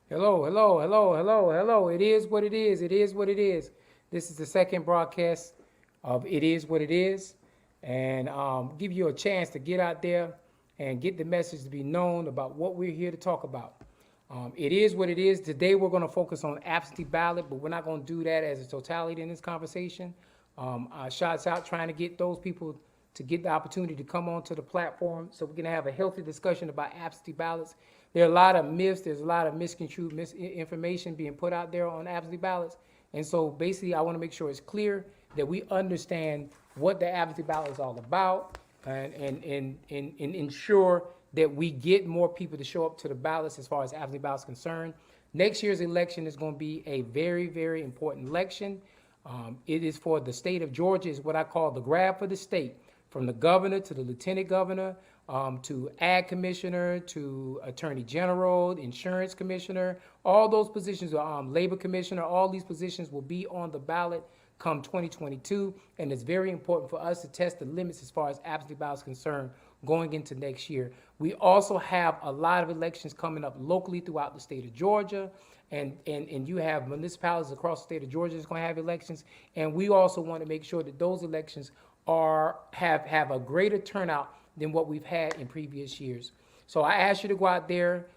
Hello, hello, hello, hello, hello. It is what it is. It is what it is. This is the second broadcast of It Is What It Is, and give you a chance to get out there and get the message to be known about what we're here to talk about. It is what it is. Today we're going to focus on absentee ballot, but we're not going to do that as a totality in this conversation. Shots out trying to get those people to get the opportunity to come onto the platform so we can have a healthy discussion about absentee ballots. There are a lot of myths, there's a lot of misconstrued misinformation being put out there on absentee ballots. And so basically, I want to make sure it's clear that we understand what the absentee ballot is all about and ensure that we get more people to show up to the ballots as far as absentee ballots concerned. Next year's election is going to be a very, very important election. It is for the state of Georgia, is what I call the grab for the state, from the governor to the lieutenant governor, to ag commissioner, to attorney general, insurance commissioner, all those positions, labor commissioner, all these positions will be on the ballot come 2022. And it's very important for us to test the limits as far as absentee ballots concerned going into next year. We also have a lot of elections coming up locally throughout the state of Georgia. And you have municipalities across the state of Georgia that's going to have elections. And we also want to make sure that those elections have a greater turnout than what we've had in previous years. So I ask you to go out there,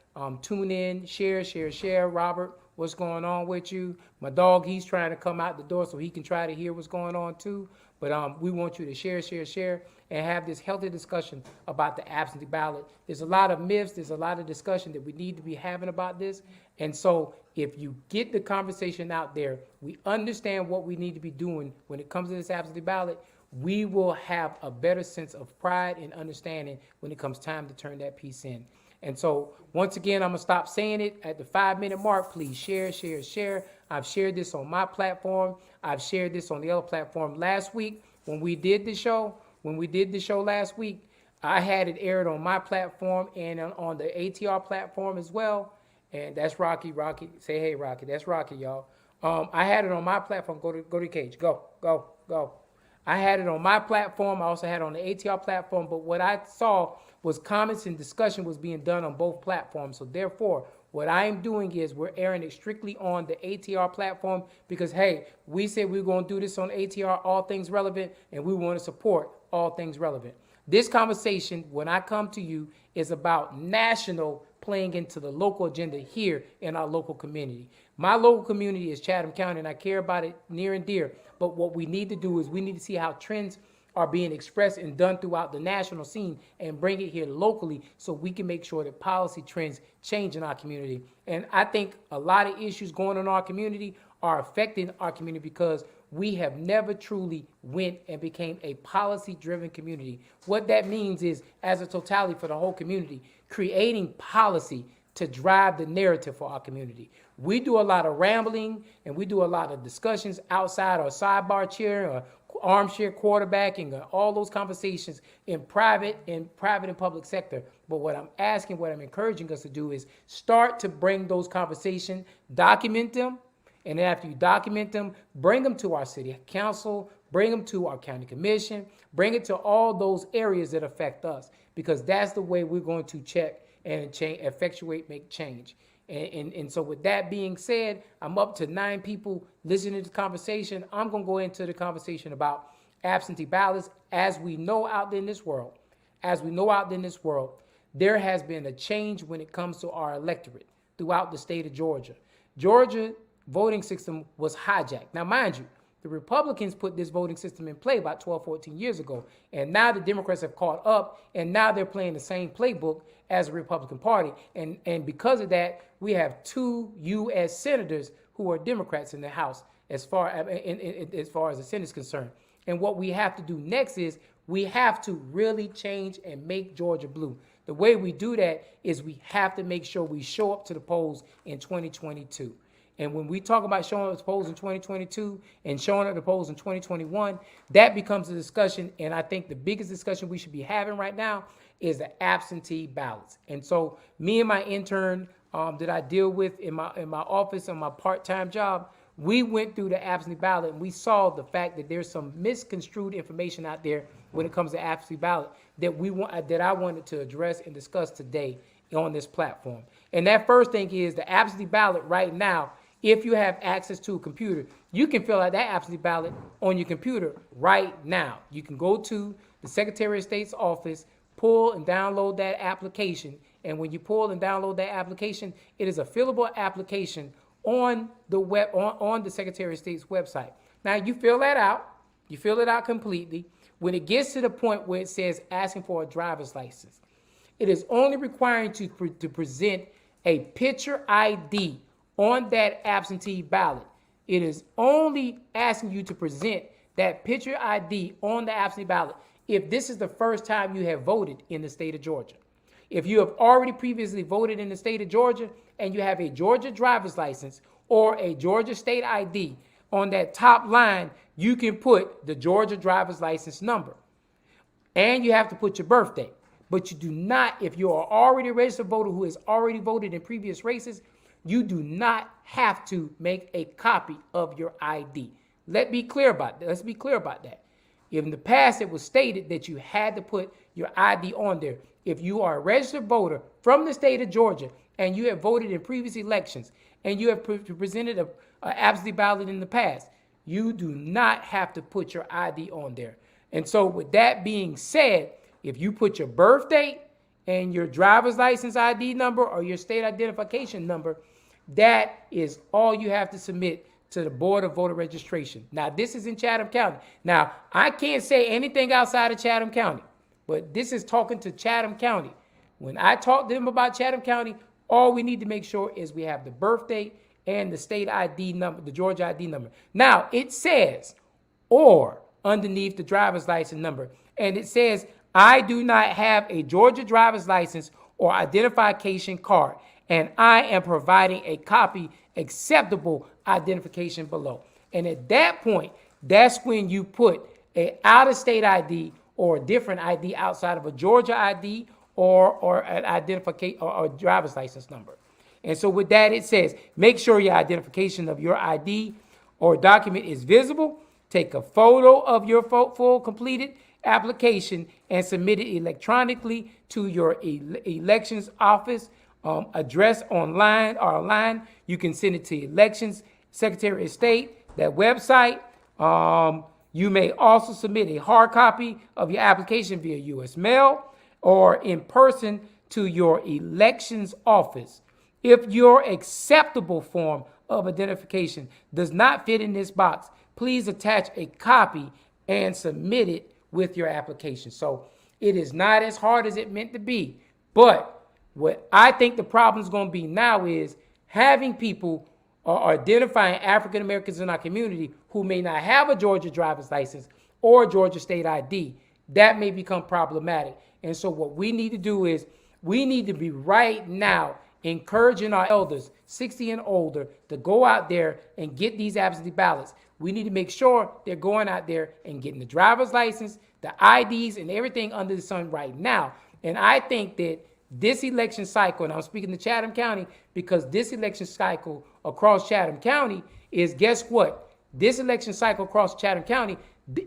tune in, share. Robert, what's going on with you? My dog, he's trying to come out the door so he can try to hear what's going on too. But we want you to share, and have this healthy discussion about the absentee ballot. There's a lot of myths, there's a lot of discussion that we need to be having about this. And so if you get the conversation out there, we understand what we need to be doing when it comes to this absentee ballot, we will have a better sense of pride and understanding when it comes time to turn that piece in. And so, once again, I'm going to stop saying it at the 5-minute mark. Please share. I've shared this on my platform. I've shared this on the other platform. Last week, when we did the show last week, I had it aired on my platform and on the ATR platform as well. And that's Rocky. Say hey, Rocky. That's Rocky, y'all. I had it on my platform. Go to the cage. Go. I had it on my platform. I also had it on the ATR platform. But what I saw was comments and discussion was being done on both platforms. So therefore, what I am doing is we're airing it strictly on the ATR platform because, hey, we said we are going to do this on ATR, all things relevant, and we want to support all things relevant. This conversation, when I come to you, is about national playing into the local agenda here in our local community. My local community is Chatham County, and I care about it near and dear. But what we need to do is we need to see how trends are being expressed and done throughout the national scene and bring it here locally so we can make sure that policy trends change in our community. And I think a lot of issues going on in our community are affecting our community because we have never truly went and became a policy-driven community. What that means is, as a totality for the whole community, creating policy to drive the narrative for our community. We do a lot of rambling and we do a lot of discussions outside our sidebar chair or armchair quarterbacking or all those conversations in private and public sector. But what I'm encouraging us to do is start to bring those conversations, document them, and after you document them, bring them to our city council, bring them to our county commission, bring it to all those areas that affect us, because that's the way we're going to check and effectuate, make change. And so with that being said, I'm up to 9 people listening to the conversation. I'm going to go into the conversation about absentee ballots. As we know out there in this world, there has been a change when it comes to our electorate throughout the state of Georgia. Georgia voting system was hijacked. Now, mind you, the Republicans put this voting system in play about 12, 14 years ago. And now the Democrats have caught up, and now they're playing the same playbook as the Republican Party. And because of that, we have 2 U.S. senators who are Democrats in the House as far as the Senate is concerned. And what we have to do next is we have to really change and make Georgia blue. The way we do that is we have to make sure we show up to the polls in 2022. And when we talk about showing up to polls in 2022 and showing up to polls in 2021, that becomes a discussion. And I think the biggest discussion we should be having right now is the absentee ballots. And so me and my intern that I deal with in my office on my part-time job, we went through the absentee ballot and we saw the fact that there's some misconstrued information out there when it comes to absentee ballot that I wanted to address and discuss today on this platform. And that first thing is the absentee ballot right now. If you have access to a computer, you can fill out that absentee ballot on your computer right now. You can go to the Secretary of State's office, pull and download that application. And when you pull and download that application, it is a fillable application on the web, on the Secretary of State's website. Now you fill that out, you fill it out completely. When it gets to the point where it says asking for a driver's license, it is only requiring to present a picture ID on that absentee ballot. It is only asking you to present that picture ID on the absentee ballot if this is the first time you have voted in the state of Georgia. If you have already previously voted in the state of Georgia and you have a Georgia driver's license or a Georgia state ID, on that top line, you can put the Georgia driver's license number. And you have to put your birthday. But you do not, if you are already a registered voter who has already voted in previous races, you do not have to make a copy of your ID. Let's be clear about that. In the past, it was stated that you had to put your ID on there. If you are a registered voter from the state of Georgia and you have voted in previous elections and you have presented an absentee ballot in the past, you do not have to put your ID on there. And so with that being said, if you put your birth date and your driver's license ID number or your state identification number, that is all you have to submit to the Board of Voter Registration. Now, this is in Chatham County. Now, I can't say anything outside of Chatham County, but this is talking to Chatham County. When I talk to them about Chatham County, all we need to make sure is we have the birth date and the state ID number, the Georgia ID number. Now, it says, or underneath the driver's license number, and it says, I do not have a Georgia driver's license or identification card, and I am providing a copy acceptable identification below. And at that point, that's when you put an out-of-state ID or a different ID outside of a Georgia ID or an identification or driver's license number. And so with that, it says, make sure your identification of your ID or document is visible. Take a photo of your full completed application and submit it electronically to your elections office address online or online. You can send it to Elections Secretary of State, that website. You may also submit a hard copy of your application via U.S. mail or in person to your elections office. If your acceptable form of identification does not fit in this box, please attach a copy and submit it with your application. So it is not as hard as it meant to be. But what I think the problem is going to be now is having people identifying African Americans in our community who may not have a Georgia driver's license or Georgia state ID. That may become problematic. And so what we need to do is we need to be right now encouraging our elders 60 and older to go out there and get these absentee ballots. We need to make sure they're going out there and getting the driver's license, the IDs, and everything under the sun right now. And I think that this election cycle, and I'm speaking to Chatham County because this election cycle across Chatham County is, guess what? This election cycle across Chatham County,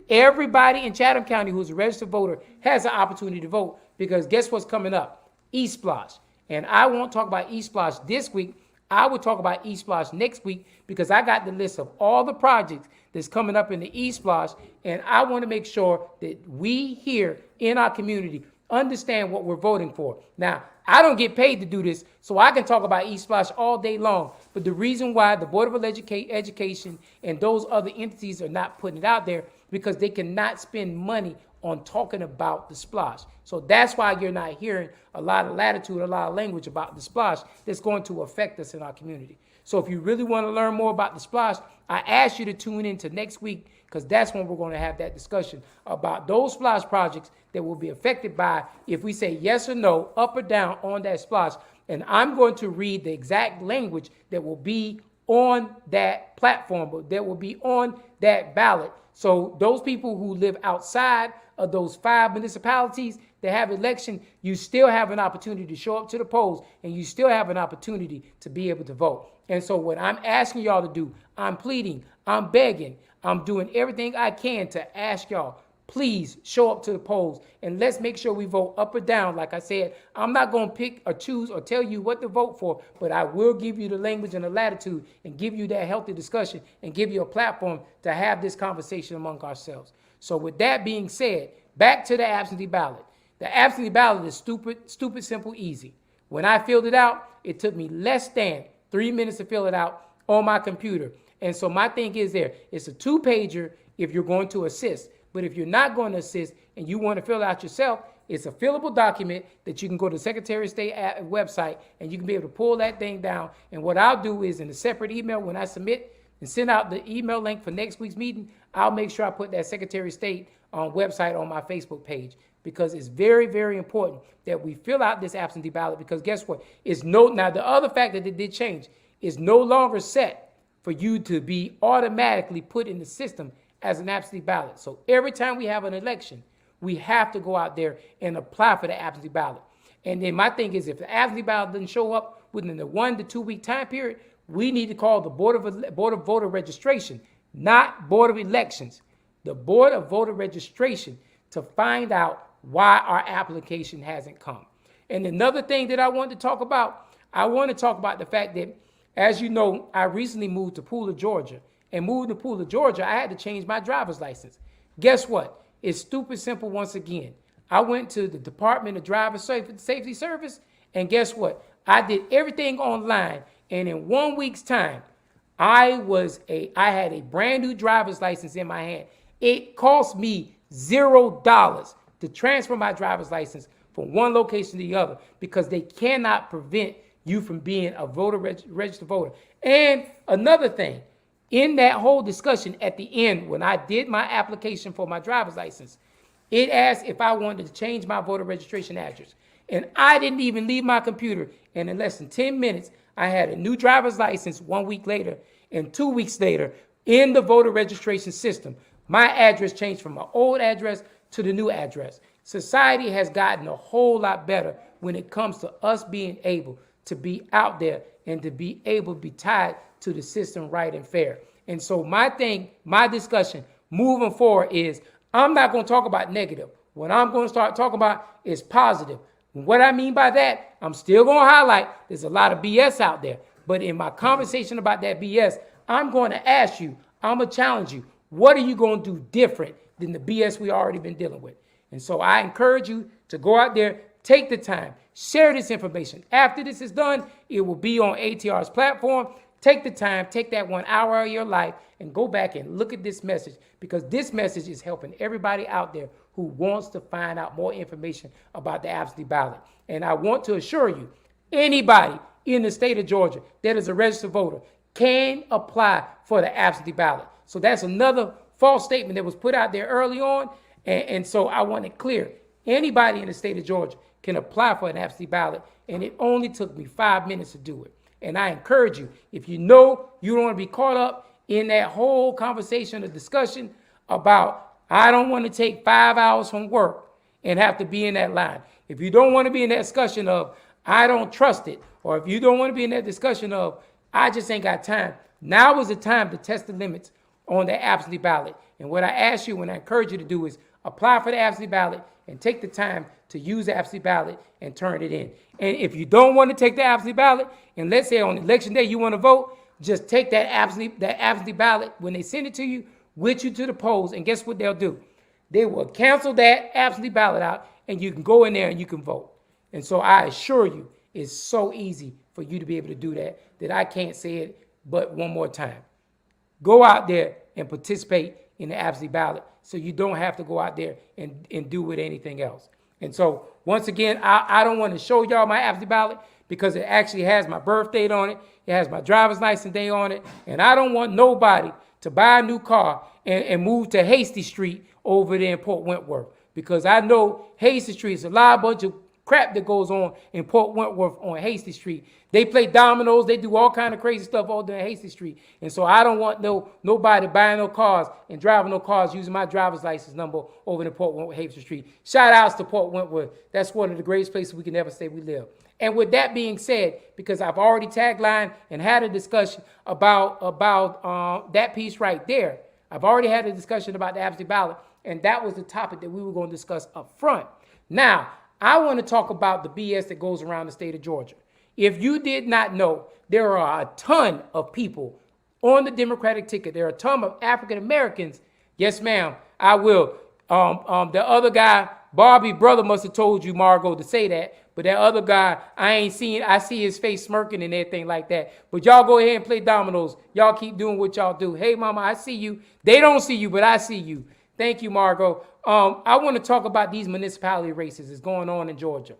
everybody in Chatham County who's a registered voter has an opportunity to vote because guess what's coming up? eSplosh. And I won't talk about eSplosh this week. I will talk about eSplosh next week because I got the list of all the projects that's coming up in the eSplosh, and I want to make sure that we here in our community understand what we're voting for. Now, I don't get paid to do this, so I can talk about eSplosh all day long. But the reason why the Board of Education and those other entities are not putting it out there because they cannot spend money on talking about the Splosh. So that's why you're not hearing a lot of latitude, a lot of language about the Splosh that's going to affect us in our community. So if you really want to learn more about the Splosh, I ask you to tune in to next week because that's when we're going to have that discussion about those Splosh projects that will be affected by if we say yes or no, up or down on that Splosh. And I'm going to read the exact language that will be on that platform, but that will be on that ballot. So those people who live outside of those 5 municipalities that have election, you still have an opportunity to show up to the polls and you still have an opportunity to be able to vote. And so what I'm asking y'all to do, I'm pleading, I'm begging, I'm doing everything I can to ask y'all, please show up to the polls and let's make sure we vote up or down. Like I said, I'm not going to pick or choose or tell you what to vote for, but I will give you the language and the latitude and give you that healthy discussion and give you a platform to have this conversation among ourselves. So with that being said, back to the absentee ballot. The absentee ballot is stupid, simple, easy. When I filled it out, it took me less than 3 minutes to fill it out on my computer. And so my thing is it's a 2-pager if you're going to assist. But if you're not going to assist and you want to fill it out yourself, it's a fillable document that you can go to the Secretary of State website and you can be able to pull that thing down. And what I'll do is in a separate email when I submit and send out the email link for next week's meeting, I'll make sure I put that Secretary of State website on my Facebook page, because it's very, very important that we fill out this absentee ballot, because guess what? Now the other fact that it did change is no longer set for you to be automatically put in the system as an absentee ballot. So every time we have an election, we have to go out there and apply for the absentee ballot. And then my thing is, if the absentee ballot doesn't show up within the 1 to 2 week time period, we need to call the Board of Voter Registration, not Board of Elections, the Board of Voter Registration, to find out why our application hasn't come. And another thing that I want to talk about the fact that, as you know, I recently moved to Pooler, Georgia. And moving to Pooler, Georgia, I had to change my driver's license. Guess what? It's stupid simple once again. I went to the Department of Driver Safety Service, and guess what? I did everything online, and in 1 week's time, I had a brand new driver's license in my hand. It cost me $0 to transfer my driver's license from one location to the other, because they cannot prevent you from being a registered voter. And another thing, in that whole discussion at the end, when I did my application for my driver's license, it asked if I wanted to change my voter registration address. And I didn't even leave my computer. And in less than 10 minutes, I had a new driver's license 1 week later. And 2 weeks later, in the voter registration system, my address changed from my old address to the new address. Society has gotten a whole lot better when it comes to us being able to be out there and to be able to be tied to the system right and fair. And so my discussion moving forward is, I'm not going to talk about negative. What I'm going to start talking about is positive. And what I mean by that, I'm still going to highlight there's a lot of BS out there. But in my conversation about that BS, I'm going to ask you, I'm going to challenge you, what are you going to do different than the BS we already been dealing with? And so I encourage you to go out there, take the time, share this information. After this is done, it will be on ATR's platform. Take the time, take that 1 hour of your life and go back and look at this message, because this message is helping everybody out there who wants to find out more information about the absentee ballot. And I want to assure you, anybody in the state of Georgia that is a registered voter can apply for the absentee ballot. So that's another false statement that was put out there early on. And so I want it clear. Anybody in the state of Georgia can apply for an absentee ballot, and it only took me 5 minutes to do it. And I encourage you, if you know you don't want to be caught up in that whole conversation or discussion about, I don't want to take 5 hours from work and have to be in that line. If you don't want to be in that discussion of, I don't trust it, or if you don't want to be in that discussion of, I just ain't got time, now is the time to test the limits on the absentee ballot. And what I ask you and I encourage you to do is apply for the absentee ballot and take the time to use the absentee ballot and turn it in. And if you don't want to take the absentee ballot, and let's say on election day you want to vote, just take that absentee ballot when they send it to you with you to the polls, and guess what they'll do? They will cancel that absentee ballot out, and you can go in there and you can vote. And so I assure you, it's so easy for you to be able to do that I can't say it but one more time. Go out there and participate in the absentee ballot so you don't have to go out there and do with anything else. And so, once again, I don't want to show y'all my absentee ballot because it actually has my birth date on it. It has my driver's license day on it. And I don't want nobody to buy a new car and move to Hasty Street over there in Port Wentworth, because I know Hasty Street is a bunch of crap that goes on in Port Wentworth on Hasty Street. They play dominoes. They do all kind of crazy stuff over there in Hasty Street. And so I don't want nobody buying no cars and driving no cars using my driver's license number over in Port Wentworth, Hasty Street. Shout outs to Port Wentworth. That's one of the greatest places we can ever say we live. And with that being said, because I've already taglined and had a discussion about that piece right there, I've already had a discussion about the absentee ballot. And that was the topic that we were going to discuss up front. Now, I want to talk about the BS that goes around the state of Georgia. If you did not know, there are a ton of people on the Democratic ticket. There are a ton of African Americans. Yes, ma'am, I will. The other guy, Barbie brother, must have told you, Margot, to say that. But that other guy, I see his face smirking and everything like that. But y'all go ahead and play dominoes. Y'all keep doing what y'all do. Hey, mama, I see you. They don't see you, but I see you. Thank you, Margot. I want to talk about these municipality races that's going on in Georgia.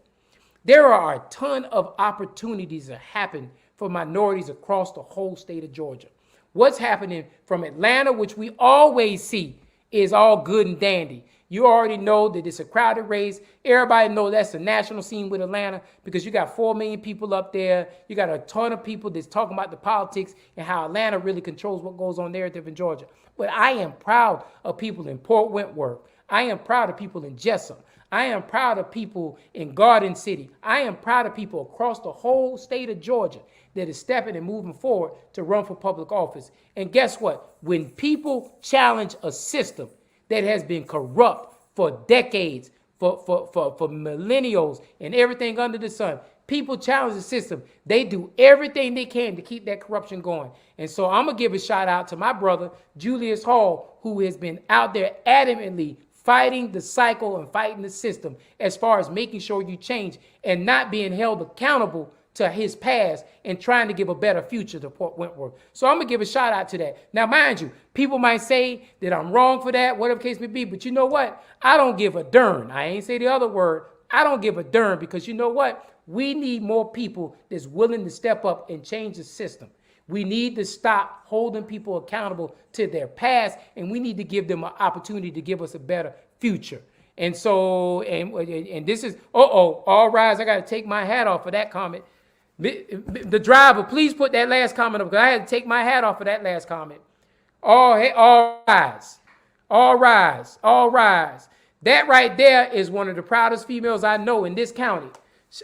There are a ton of opportunities that happen for minorities across the whole state of Georgia. What's happening from Atlanta, which we always see, is all good and dandy. You already know that it's a crowded race. Everybody knows that's the national scene with Atlanta because you got 4 million people up there. You got a ton of people that's talking about the politics and how Atlanta really controls what goes on narrative in Georgia. But I am proud of people in Port Wentworth. I am proud of people in Jessup. I am proud of people in Garden City. I am proud of people across the whole state of Georgia that is stepping and moving forward to run for public office. And guess what? When people challenge a system that has been corrupt for decades, for millennials and everything under the sun, people challenge the system. They do everything they can to keep that corruption going. And so I'm going to give a shout out to my brother, Julius Hall, who has been out there adamantly fighting the cycle and fighting the system as far as making sure you change and not being held accountable to his past and trying to give a better future to Port Wentworth. So I'm going to give a shout out to that. Now, mind you, people might say that I'm wrong for that, whatever the case may be, but you know what? I don't give a darn. I ain't say the other word. I don't give a darn because you know what? We need more people that's willing to step up and change the system. We need to stop holding people accountable to their past, and we need to give them an opportunity to give us a better future. And so, and this is, all rise. I got to take my hat off for that comment. The driver, please put that last comment up because I had to take my hat off for that last comment. All rise. All rise. All rise. That right there is one of the proudest females I know in this county.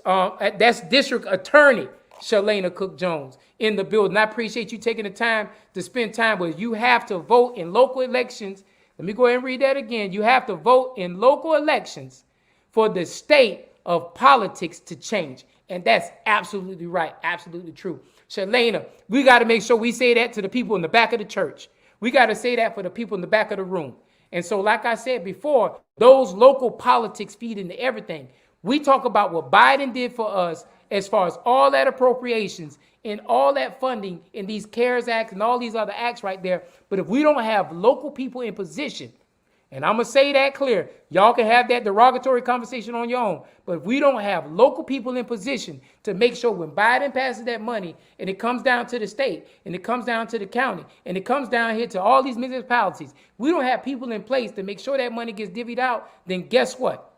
That's District Attorney Shalana Cook Jones in the building. I appreciate you taking the time to spend time with. You have to vote in local elections. Let me go ahead and read that again. You have to vote in local elections for the state of politics to change. And that's absolutely right. Absolutely true. Shalana, we got to make sure we say that to the people in the back of the church. We got to say that for the people in the back of the room. And so, like I said before, those local politics feed into everything. We talk about what Biden did for us as far as all that appropriations and all that funding in these CARES Acts and all these other acts right there. But if we don't have local people in position, and I'm going to say that clear, y'all can have that derogatory conversation on your own. But if we don't have local people in position to make sure when Biden passes that money and it comes down to the state and it comes down to the county and it comes down here to all these municipalities, we don't have people in place to make sure that money gets divvied out, then guess what?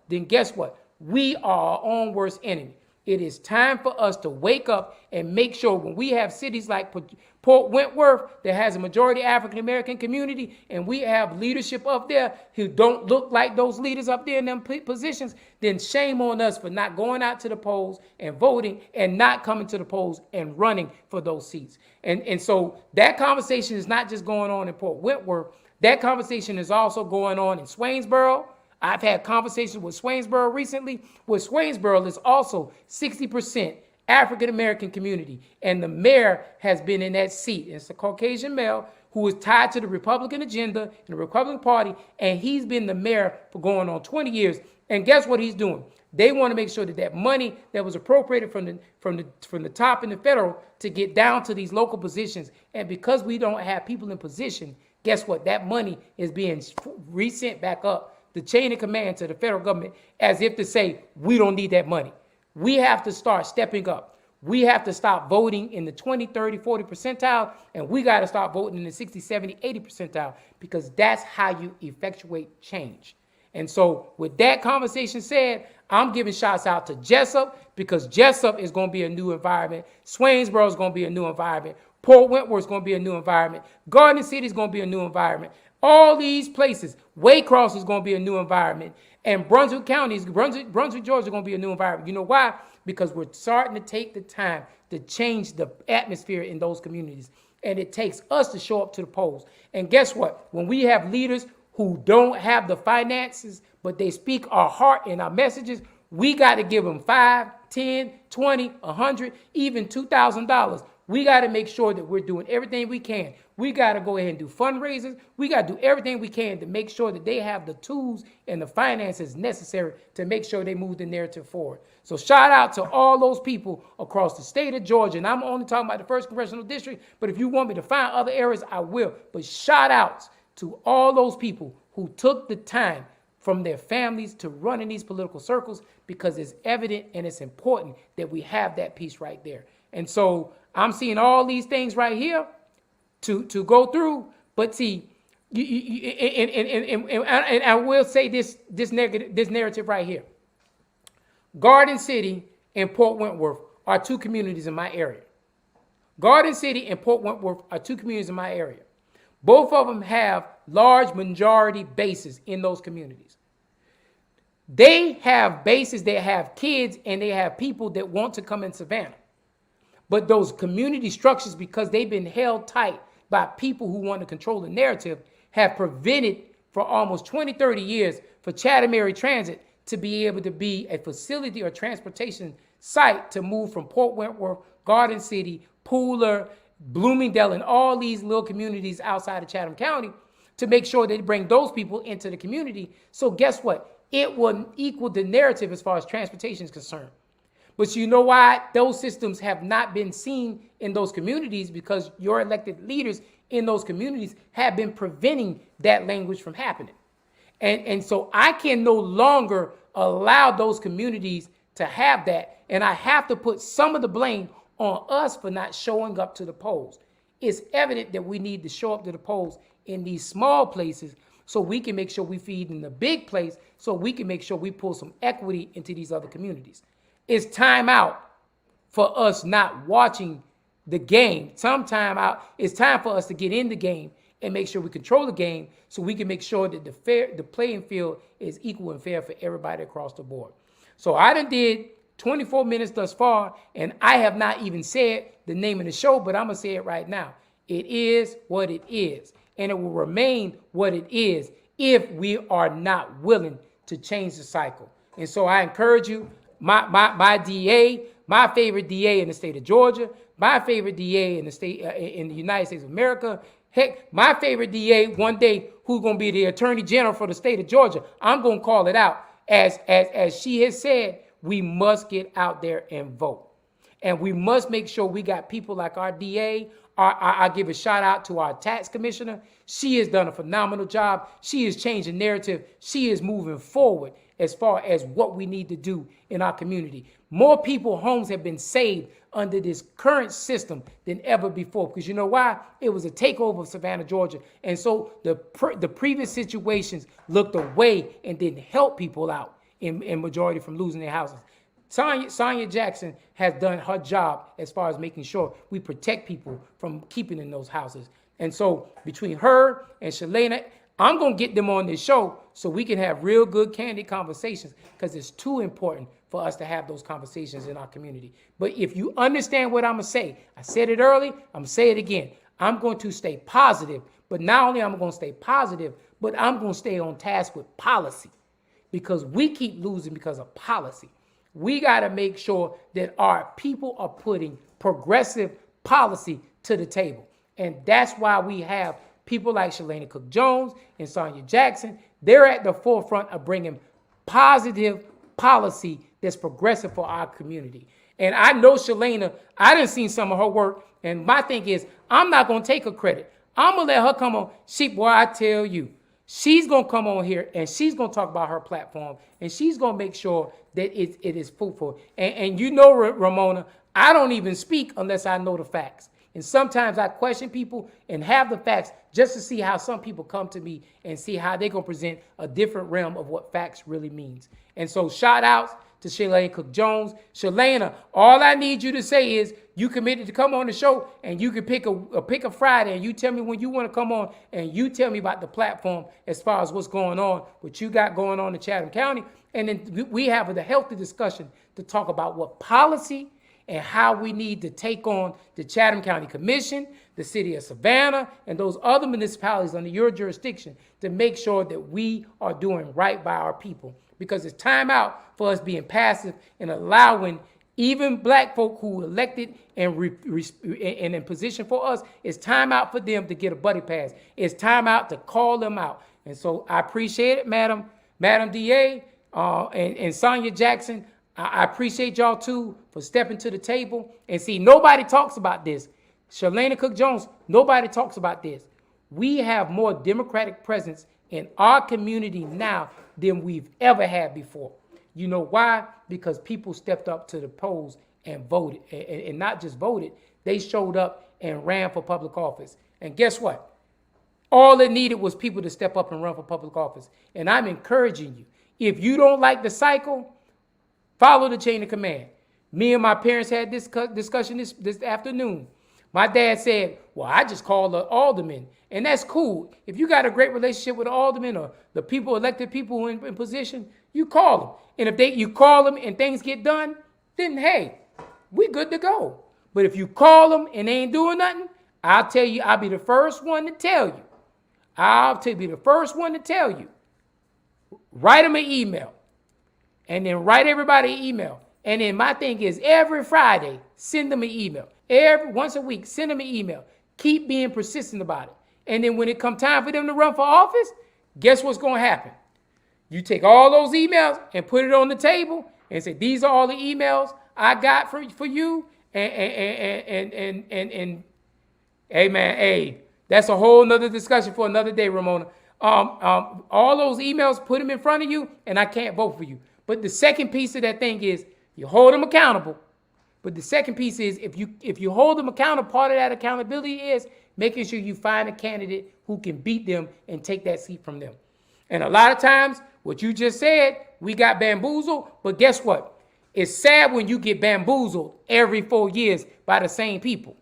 We are our own worst enemy. It is time for us to wake up and make sure when we have cities like Port Wentworth that has a majority African-American community and we have leadership up there who don't look like those leaders up there in them positions, then shame on us for not going out to the polls and voting and not coming to the polls and running for those seats. And so that conversation is not just going on in Port Wentworth. That conversation is also going on in Swainsboro. I've had conversations with Swainsboro recently, where Swainsboro is also 60% African-American community. And the mayor has been in that seat. It's a Caucasian male who is tied to the Republican agenda and the Republican Party. And he's been the mayor for going on 20 years. And guess what he's doing? They want to make sure that that money that was appropriated from the top in the federal to get down to these local positions. And because we don't have people in position, guess what? That money is being resent back up the chain of command to the federal government as if to say, we don't need that money. We have to start stepping up. We have to stop voting in the 20, 30, 40 percentile, and we got to start voting in the 60, 70, 80 percentile because that's how you effectuate change. And so with that conversation said, I'm giving shots out to Jessup because Jessup is going to be a new environment. Swainsboro is going to be a new environment. Port Wentworth is going to be a new environment. Garden City is going to be a new environment. All these places, Waycross is going to be a new environment. And Brunswick County, Brunswick, Georgia is going to be a new environment. You know why? Because we're starting to take the time to change the atmosphere in those communities. And it takes us to show up to the polls. And guess what? When we have leaders who don't have the finances, but they speak our heart and our messages, we got to give them $5, $10, $20, $100, even $2,000. We got to make sure that we're doing everything we can. We got to go ahead and do fundraisers. We got to do everything we can to make sure that they have the tools and the finances necessary to make sure they move the narrative forward. So shout out to all those people across the state of Georgia. And I'm only talking about the 1st Congressional District, but if you want me to find other areas, I will. But shout outs to all those people who took the time from their families to run in these political circles, because it's evident and it's important that we have that piece right there. And so I'm seeing all these things right here to go through. But see, and I will say this narrative right here. Garden City and Port Wentworth are two communities in my area. Garden City and Port Wentworth are two communities in my area. Both of them have large majority bases in those communities. They have bases that have kids and they have people that want to come in Savannah. But those community structures, because they've been held tight by people who want to control the narrative, have prevented for almost 20, 30 years for Chatham Area Transit to be able to be a facility or transportation site to move from Port Wentworth, Garden City, Pooler, Bloomingdale, and all these little communities outside of Chatham County, to make sure they bring those people into the community. So guess what? It will equal the narrative as far as transportation is concerned. But you know why those systems have not been seen in those communities? Because your elected leaders in those communities have been preventing that language from happening. And so I can no longer allow those communities to have that. And I have to put some of the blame on us for not showing up to the polls. It's evident that we need to show up to the polls in these small places so we can make sure we feed in the big place, so we can make sure we pull some equity into these other communities. It's time out for us not watching the game. It's time for us to get in the game and make sure we control the game so we can make sure that the playing field is equal and fair for everybody across the board. So I done did 24 minutes thus far, and I have not even said the name of the show, but I'm going to say it right now. It is what it is, and it will remain what it is if we are not willing to change the cycle. And so I encourage you, my DA, my favorite DA in the state of Georgia, my favorite DA in the state in the United States of America, heck, my favorite DA one day who's going to be the Attorney General for the state of Georgia. I'm going to call it out. As she has said, we must get out there and vote. And we must make sure we got people like our DA. I give a shout out to our tax commissioner. She has done a phenomenal job. She is changing narrative. She is moving forward as far as what we need to do in our community. More people's homes have been saved under this current system than ever before. Because you know why? It was a takeover of Savannah, Georgia. And so the previous situations looked away and didn't help people out in majority from losing their houses. Sonia Jackson has done her job as far as making sure we protect people from keeping in those houses. And so between her and Shalana, I'm going to get them on this show so we can have real good, candid conversations, because it's too important for us to have those conversations in our community. But if you understand what I'm going to say, I said it early, I'm going to say it again. I'm going to stay positive, but not only am I going to stay positive, but I'm going to stay on task with policy, because we keep losing because of policy. We got to make sure that our people are putting progressive policy to the table. And that's why we have people like Shalana Cook Jones and Sonia Jackson. They're at the forefront of bringing positive policy that's progressive for our community. And I know Shalana, I done seen some of her work, and my thing is, I'm not going to take her credit. I'm going to let her come on. Boy, I tell you, she's going to come on here and she's going to talk about her platform, and she's going to make sure that it is fruitful. And you know, Ramona, I don't even speak unless I know the facts. And sometimes I question people and have the facts just to see how some people come to me and see how they're going to present a different realm of what facts really means. And so shout outs to Shalana Cook Jones. Shalana, all I need you to say is you committed to come on the show, and you can pick a Friday, and you tell me when you want to come on, and you tell me about the platform as far as what's going on, what you got going on in Chatham County. And then we have a healthy discussion to talk about what policy and how we need to take on the Chatham County Commission, the city of Savannah, and those other municipalities under your jurisdiction to make sure that we are doing right by our people. Because it's time out for us being passive and allowing even black folk who elected and in position for us, it's time out for them to get a buddy pass. It's time out to call them out. And so I appreciate it, Madam DA and Sonia Jackson. I appreciate y'all too for stepping to the table. And see, nobody talks about this. Shalana Cook Jones, nobody talks about this. We have more Democratic presence in our community now than we've ever had before. You know why? Because people stepped up to the polls and voted, and not just voted, they showed up and ran for public office. And guess what? All it needed was people to step up and run for public office. And I'm encouraging you, if you don't like the cycle, follow the chain of command. Me and my parents had this discussion this afternoon. My dad said, well, I just called the alderman. And that's cool. If you got a great relationship with the alderman or the people, elected people in position, you call them. And if you call them and things get done, then hey, we good to go. But if you call them and they ain't doing nothing, I'll tell you, I'll be the first one to tell you. Write them an email. And then write everybody an email. And then my thing is every Friday, send them an email. Once a week, send them an email. Keep being persistent about it. And then when it comes time for them to run for office, guess what's going to happen? You take all those emails and put it on the table and say, these are all the emails I got for you. And hey, man, hey, that's a whole nother discussion for another day, Ramona. All those emails, put them in front of you, and I can't vote for you. But the second piece of that thing is you hold them accountable. But the second piece is if you hold them accountable, part of that accountability is making sure you find a candidate who can beat them and take that seat from them. And a lot of times, what you just said, we got bamboozled. But guess what? It's sad when you get bamboozled every 4 years by the same people.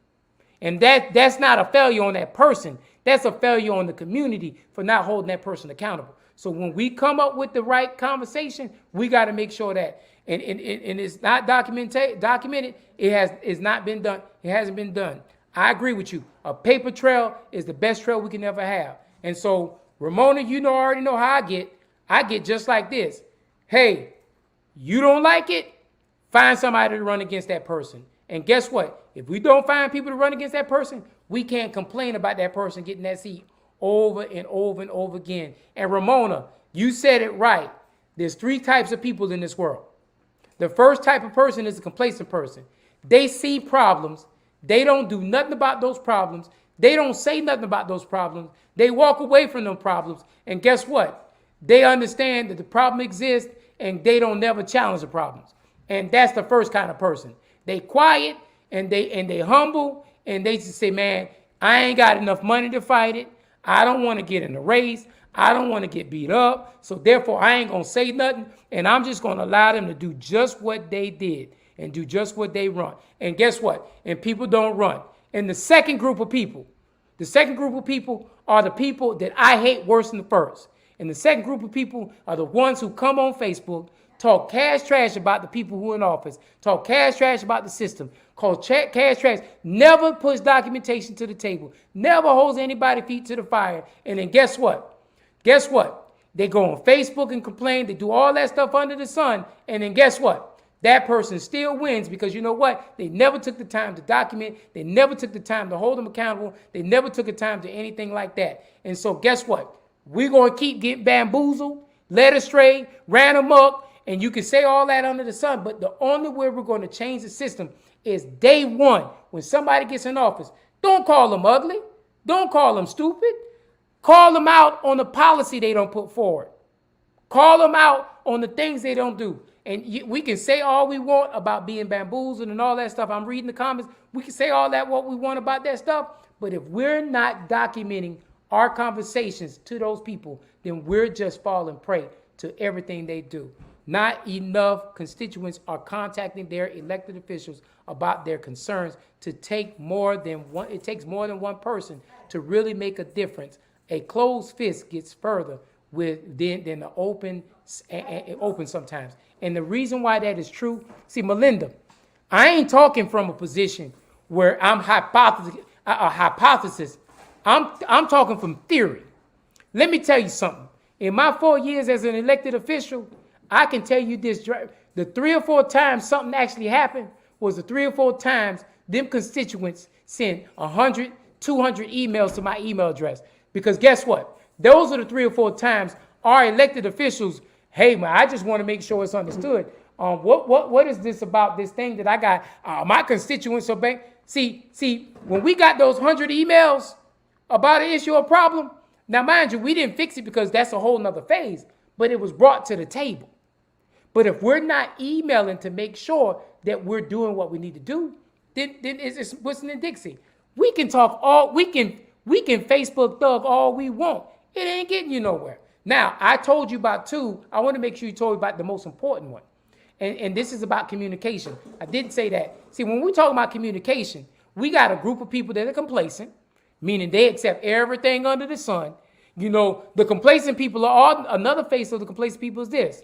And that's not a failure on that person. That's a failure on the community for not holding that person accountable. So when we come up with the right conversation, we got to make sure that, and it's not documented, it's not been done. It hasn't been done. I agree with you. A paper trail is the best trail we can ever have. And so, Ramona, you already know how I get. I get just like this. Hey, you don't like it? Find somebody to run against that person. And guess what? If we don't find people to run against that person, we can't complain about that person getting that seat over and over and over again. And Ramona, you said it right. There's 3 types of people in this world. The first type of person is a complacent person. They see problems. They don't do nothing about those problems. They don't say nothing about those problems. They walk away from them problems. And guess what? They understand that the problem exists and they don't never challenge the problems. And that's the first kind of person. They quiet and they humble and they just say, man, I ain't got enough money to fight it. I don't want to get in the race. I don't want to get beat up. So therefore, I ain't going to say nothing. And I'm just going to allow them to do just what they did and do just what they run. And guess what? And people don't run. And the second group of people are the people that I hate worse than the first. And the second group of people are the ones who come on Facebook, talk cash trash about the people who are in office, talk cash trash about the system, call cash trash, never puts documentation to the table, never holds anybody's feet to the fire. And then guess what? They go on Facebook and complain. They do all that stuff under the sun. And then guess what? That person still wins because you know what? They never took the time to document. They never took the time to hold them accountable. They never took the time to anything like that. And so guess what? We're going to keep getting bamboozled, led astray, ran amok, and you can say all that under the sun. But the only way we're going to change the system is day one. When somebody gets in office, don't call them ugly. Don't call them stupid. Call them out on the policy they don't put forward. Call them out on the things they don't do. And we can say all we want about being bamboozled and all that stuff. I'm reading the comments. We can say all that what we want about that stuff. But if we're not documenting our conversations to those people, then we're just falling prey to everything they do. Not enough constituents are contacting their elected officials about their concerns to take more than one. It takes more than one person to really make a difference. A closed fist gets further than the open sometimes. And the reason why that is true, see, Melinda, I ain't talking from a position where I'm a hypothesis. I'm talking from theory. Let me tell you something. In my 4 years as an elected official, I can tell you this: the 3 or 4 times something actually happened was the 3 or 4 times them constituents sent 100, 200 emails to my email address. Because guess what? Those are the 3 or 4 times our elected officials, hey man, I just want to make sure it's understood. What is this about this thing that I got? My constituents are bank. See, when we got those 100 emails about an issue or problem, now mind you, we didn't fix it because that's a whole nother phase, but it was brought to the table. But if we're not emailing to make sure that we're doing what we need to do, then it's whistling and Dixie. We can talk we can Facebook thug all we want. It ain't getting you nowhere. Now, I told you about 2. I want to make sure you told me about the most important one. And this is about communication. I didn't say that. See, when we talk about communication, we got a group of people that are complacent, meaning they accept everything under the sun. You know, the complacent people are all, another face of the complacent people is this.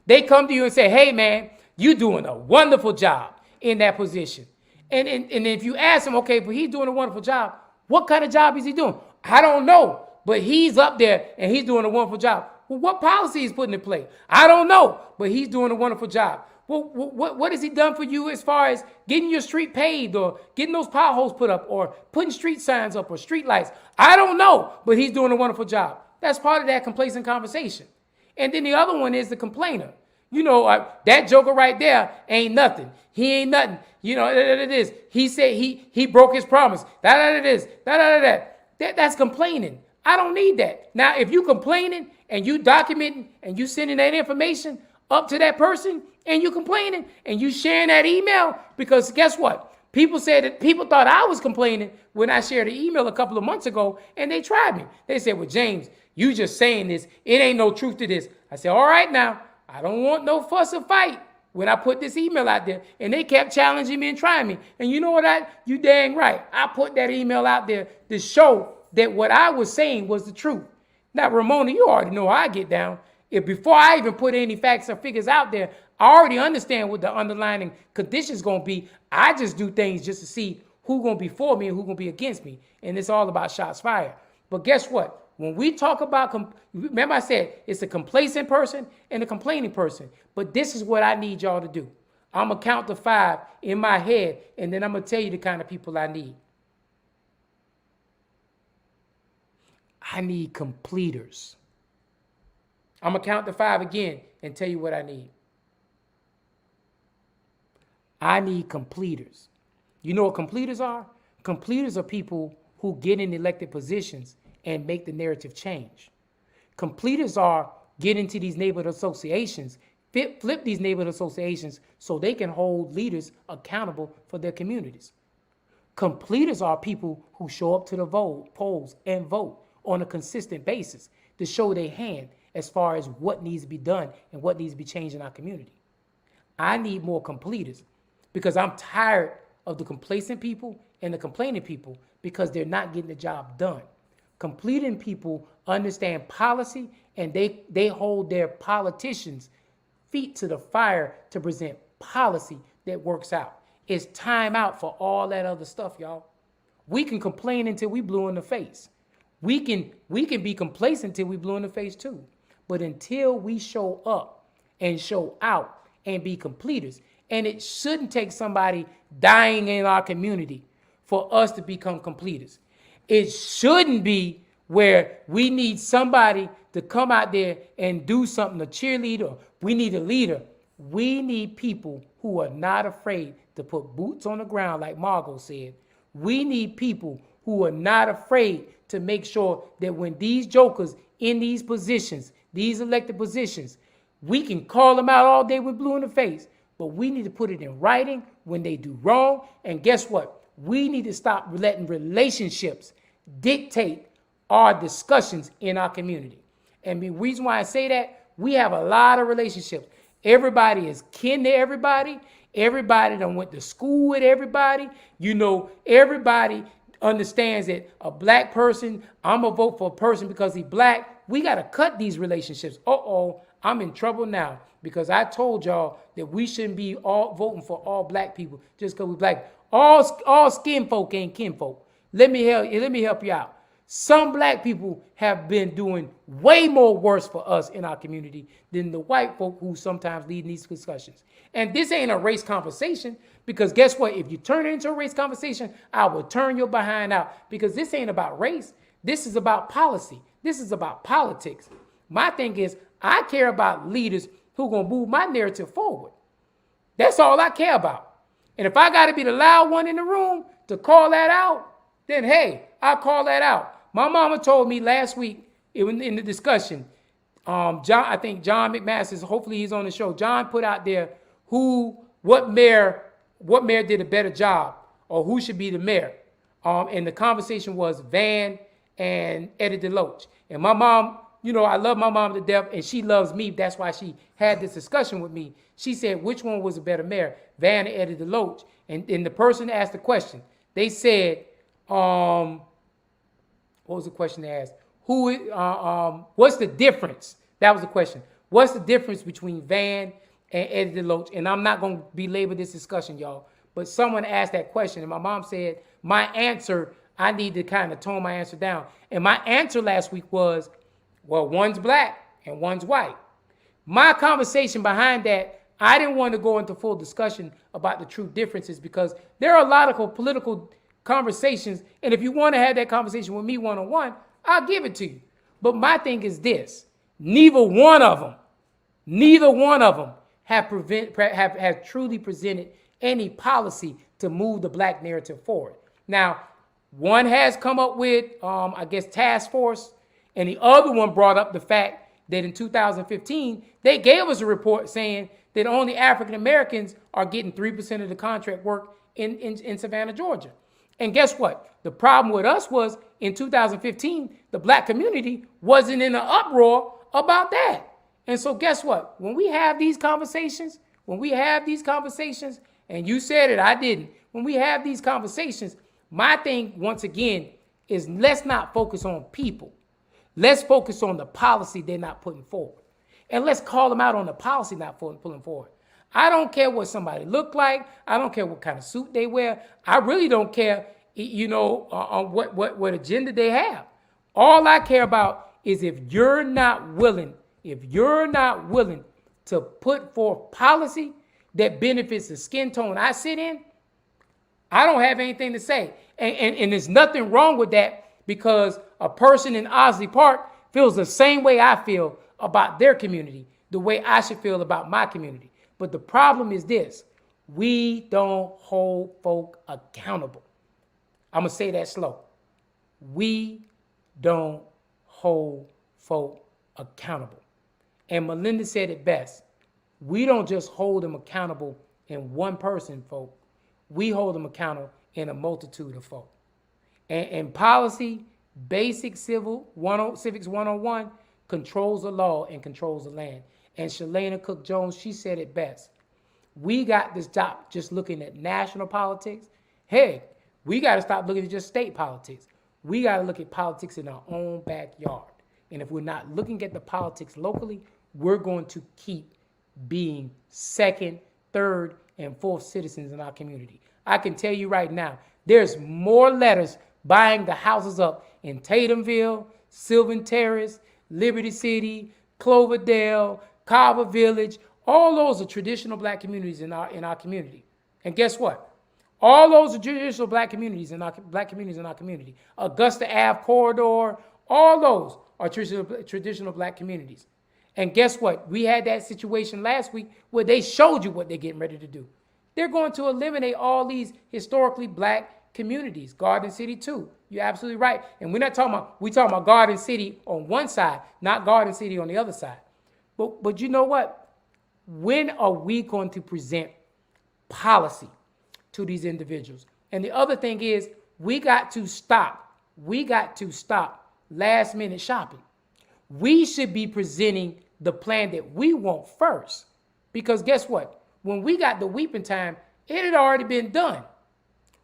They come to you and say, hey, man, you're doing a wonderful job in that position. And if you ask him, okay, but he's doing a wonderful job, what kind of job is he doing? I don't know, but he's up there and he's doing a wonderful job. Well, what policy he's putting in play? I don't know, but he's doing a wonderful job. Well, what has he done for you as far as getting your street paved or getting those potholes put up or putting street signs up or street lights? I don't know, but he's doing a wonderful job. That's part of that complacent conversation. And then the other one is the complainer. You know, that joker right there ain't nothing. He ain't nothing. You know, it is. He said he broke his promise. That's complaining. I don't need that. Now, if you complaining and you documenting and you sending that information up to that person and you complaining and you sharing that email, because guess what? People thought I was complaining when I shared an email a couple of months ago and they tried me. They said, well, James, you just saying this. It ain't no truth to this. I said, all right now, I don't want no fuss or fight when I put this email out there. And they kept challenging me and trying me. And you know what? You dang right. I put that email out there to show that what I was saying was the truth. Now, Ramona, you already know how I get down. If before I even put any facts or figures out there, I already understand what the underlying conditions going to be. I just do things just to see who's going to be for me and who's going to be against me. And it's all about shots fired. But guess what? When we talk about, remember I said it's a complacent person and a complaining person. But this is what I need y'all to do. I'm going to count to 5 in my head, and then I'm going to tell you the kind of people I need. I need completers. I'm going to count to 5 again and tell you what I need. I need completers. You know what completers are? Completers are people who get in elected positions and make the narrative change. Completers are get into these neighborhood associations, flip these neighborhood associations so they can hold leaders accountable for their communities. Completers are people who show up to the polls and vote on a consistent basis to show their hand as far as what needs to be done and what needs to be changed in our community. I need more completers because I'm tired of the complacent people and the complaining people because they're not getting the job done. Completing people understand policy and they hold their politicians' feet to the fire to present policy that works out. It's time out for all that other stuff, y'all. We can complain until we blue in the face. We can be complacent until we blue in the face too. But until we show up and show out and be completers, and it shouldn't take somebody dying in our community for us to become completers. It shouldn't be where we need somebody to come out there and do something, a cheerleader. We need a leader. We need people who are not afraid to put boots on the ground, like Margot said. We need people who are not afraid to make sure that when these jokers in these positions, these elected positions, we can call them out all day with blue in the face, but we need to put it in writing when they do wrong. And guess what? We need to stop letting relationships dictate our discussions in our community. And the reason why I say that, we have a lot of relationships. Everybody is kin to everybody. Everybody done went to school with everybody. You know, everybody understands that a black person, I'm going to vote for a person because he's black. We got to cut these relationships. I'm in trouble now because I told y'all that we shouldn't be all voting for all black people just because we black. All skin folk ain't kinfolk. Let me help you out. Some black people have been doing way more worse for us in our community than the white folk who sometimes lead these discussions. And this ain't a race conversation because guess what? If you turn it into a race conversation, I will turn your behind out because this ain't about race. This is about policy. This is about politics. My thing is I care about leaders who gonna move my narrative forward. That's all I care about. And if I got to be the loud one in the room to call that out, then hey, I'll call that out. My mama told me last week in the discussion, I think John McMaster, hopefully he's on the show. John put out there what mayor did a better job or who should be the mayor. And the conversation was Van and Eddie DeLoach. And my mom, I love my mom to death, and she loves me. That's why she had this discussion with me. She said, which one was a better mayor, Van or Eddie DeLoach? And the person asked the question. They said, what was the question they asked? What's the difference? That was the question. What's the difference between Van and Eddie DeLoach? And I'm not going to belabor this discussion, y'all. But someone asked that question, and my mom said, my answer, I need to kind of tone my answer down. And my answer last week was, well, one's black and one's white. My conversation behind that, I didn't want to go into full discussion about the true differences because there are a lot of political conversations. And if you want to have that conversation with me one-on-one, I'll give it to you. But my thing is this. Neither one of them have truly presented any policy to move the black narrative forward. Now, one has come up with, task force, and the other one brought up the fact that in 2015, they gave us a report saying that only African Americans are getting 3% of the contract work in Savannah, Georgia. And guess what? The problem with us was in 2015, the black community wasn't in an uproar about that. And so guess what? When we have these conversations, and you said it, I didn't. When we have these conversations, my thing, once again, is let's not focus on people. Let's focus on the policy they're not putting forward. And let's call them out on the policy not pulling forward. I don't care what somebody look like. I don't care what kind of suit they wear. I really don't care, on what agenda they have. All I care about is if you're not willing to put forth policy that benefits the skin tone I sit in, I don't have anything to say. And there's nothing wrong with that because a person in Osley Park feels the same way I feel about their community, the way I should feel about my community. But the problem is this. We don't hold folk accountable. I'm going to say that slow. We don't hold folk accountable. And Melinda said it best. We don't just hold them accountable in one person, folk. We hold them accountable in a multitude of folk. And policy, basic civics 101, controls the law and controls the land. And Shalana Cook Jones, she said it best. We got to stop just looking at national politics. Hey, we got to stop looking at just state politics. We got to look at politics in our own backyard. And if we're not looking at the politics locally, we're going to keep being second, third, and fourth citizens in our community. I can tell you right now, there's more letters buying the houses up in Tatumville, Sylvan Terrace, Liberty City, Cloverdale, Carver Village. All those are traditional black communities in our community. And guess what? All those are traditional black communities in our community. Augusta Ave corridor, all those are traditional black communities. And guess what? We had that situation last week where they showed you what they're getting ready to do. They're going to eliminate all these historically black communities. Garden City too. You're absolutely right. And we're talking about Garden City on one side, not Garden City on the other side. But you know what? When are we going to present policy to these individuals? And the other thing is we got to stop last minute shopping. We should be presenting the plan that we want first. Because guess what? When we got the weeping time, it had already been done.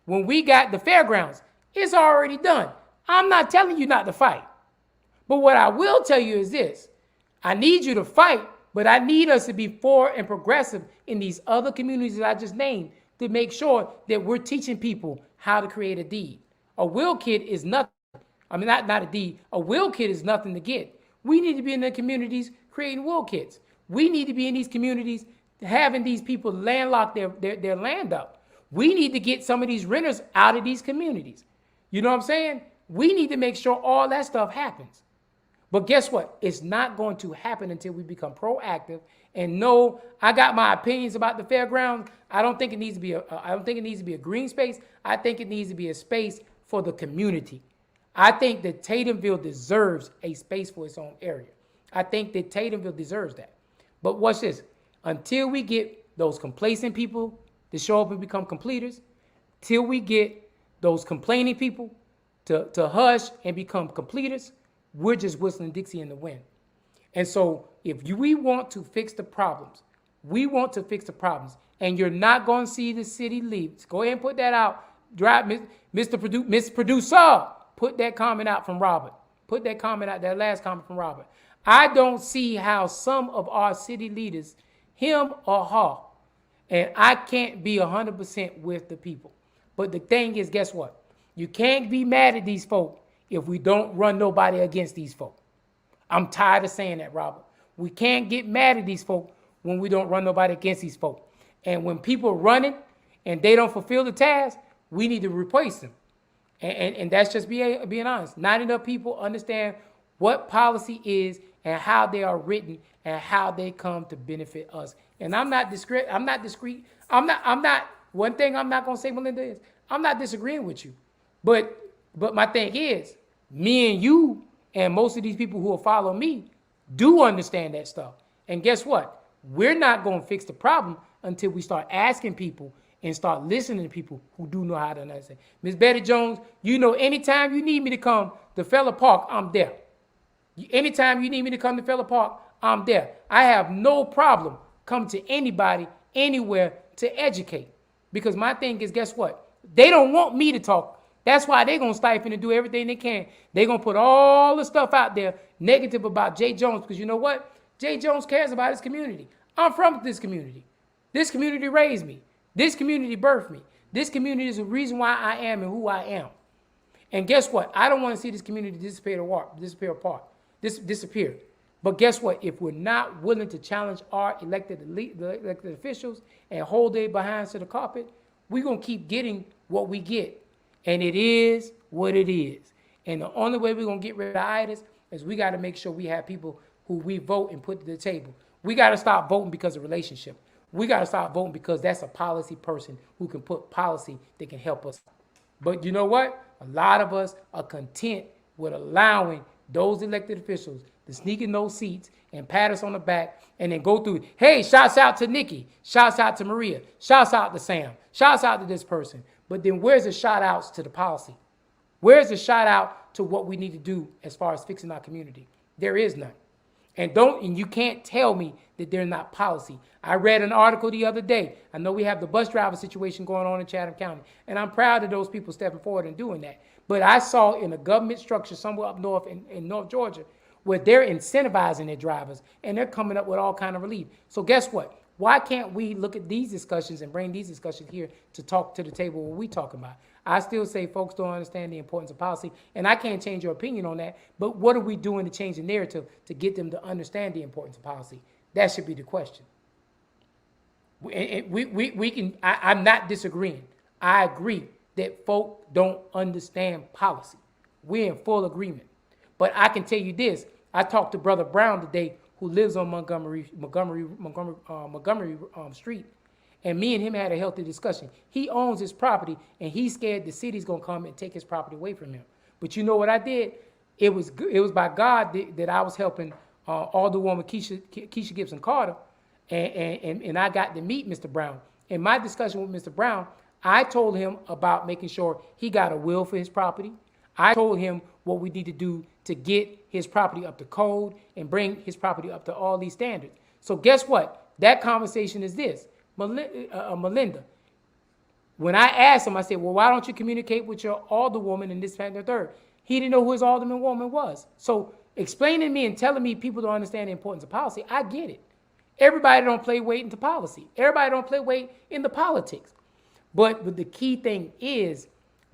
When we got the fairgrounds, it's already done. I'm not telling you not to fight. But what I will tell you is this. I need you to fight, But I need us to be forward and progressive in these other communities that I just named to make sure that we're teaching people how to create a deed. A will kit is nothing. I mean, not a deed. A will kit is nothing to get. We need to be in the communities creating will kits. We need to be in these communities having these people landlock their land up. We need to get some of these renters out of these communities. You know what I'm saying? We need to make sure all that stuff happens. But guess what? It's not going to happen until we become proactive and know I got my opinions about the fairgrounds. I don't think it needs to be a green space. I think it needs to be a space for the community. I think that Tatumville deserves a space for its own area. I think that Tatumville deserves that. But watch this. Until we get those complacent people to show up and become completers, till we get those complaining people to hush and become completers, we're just whistling Dixie in the wind. And so if we want to fix the problems, and you're not going to see the city leave. Go ahead and put that out. Mr. Producer, put that comment out from Robert. Put that comment out, that last comment from Robert. I don't see how some of our city leaders, him or her, and I can't be 100% with the people. But the thing is, guess what? You can't be mad at these folk if we don't run nobody against these folk. I'm tired of saying that, Robert. We can't get mad at these folk when we don't run nobody against these folk. And when people are running and they don't fulfill the task, we need to replace them. And that's just being honest. Not enough people understand what policy is and how they are written and how they come to benefit us. And I'm not discreet. One thing I'm not going to say, Melinda, is I'm not disagreeing with you. But my thing is, me and you and most of these people who will follow me do understand that stuff. And guess what? We're not going to fix the problem until we start asking people and start listening to people who do know how to understand. Miss Betty Jones, you know, anytime you need me to come to Feller Park, I'm there. Anytime you need me to come to Feller Park, I'm there. I have no problem coming to anybody, anywhere to educate. Because my thing is, guess what? They don't want me to talk. That's why they're going to stifle and do everything they can. They're going to put all the stuff out there negative about Jay Jones. Because you know what? Jay Jones cares about his community. I'm from this community. This community raised me. This community birthed me. This community is the reason why I am and who I am. And guess what? I don't want to see this community disappear apart. But guess what? If we're not willing to challenge our elected officials and hold their behinds to the carpet, we're going to keep getting what we get. And it is what it is. And the only way we're going to get rid of itis is we got to make sure we have people who we vote and put to the table. We got to stop voting because of relationship. We got to stop voting because that's a policy person who can put policy that can help us. But you know what? A lot of us are content with allowing those elected officials to sneak in those seats and pat us on the back and then go through, hey, shouts out to Nikki, shouts out to Maria, shouts out to Sam, shouts out to this person. But then where's the shout outs to the policy? Where's the shout out to what we need to do as far as fixing our community? There is none. And you can't tell me that there's not policy. I read an article the other day. I know we have the bus driver situation going on in Chatham County, and I'm proud of those people stepping forward and doing that. But I saw in a government structure somewhere up north in North Georgia where they're incentivizing their drivers, and they're coming up with all kind of relief. So guess what? Why can't we look at these discussions and bring these discussions here to talk to the table what we talking about? I still say folks don't understand the importance of policy, and I can't change your opinion on that, but what are we doing to change the narrative to get them to understand the importance of policy? That should be the question. I'm not disagreeing. I agree that folk don't understand policy. We're in full agreement. But I can tell you this. I talked to Brother Brown today, who lives on Montgomery Street. And me and him had a healthy discussion. He owns his property, and he's scared the city's going to come and take his property away from him. But you know what I did? It was by God that I was helping Alderwoman Keisha Gibson Carter, and I got to meet Mr. Brown. In my discussion with Mr. Brown, I told him about making sure he got a will for his property. I told him what we need to do to get his property up to code and bring his property up to all these standards. So guess what? That conversation is this. Melinda, when I asked him, I said, well, why don't you communicate with your alderwoman in this, that, and the third? He didn't know who his alderman woman was. So explaining to me and telling me people don't understand the importance of policy, I get it. Everybody don't play weight into policy. Everybody don't play weight into politics. But the key thing is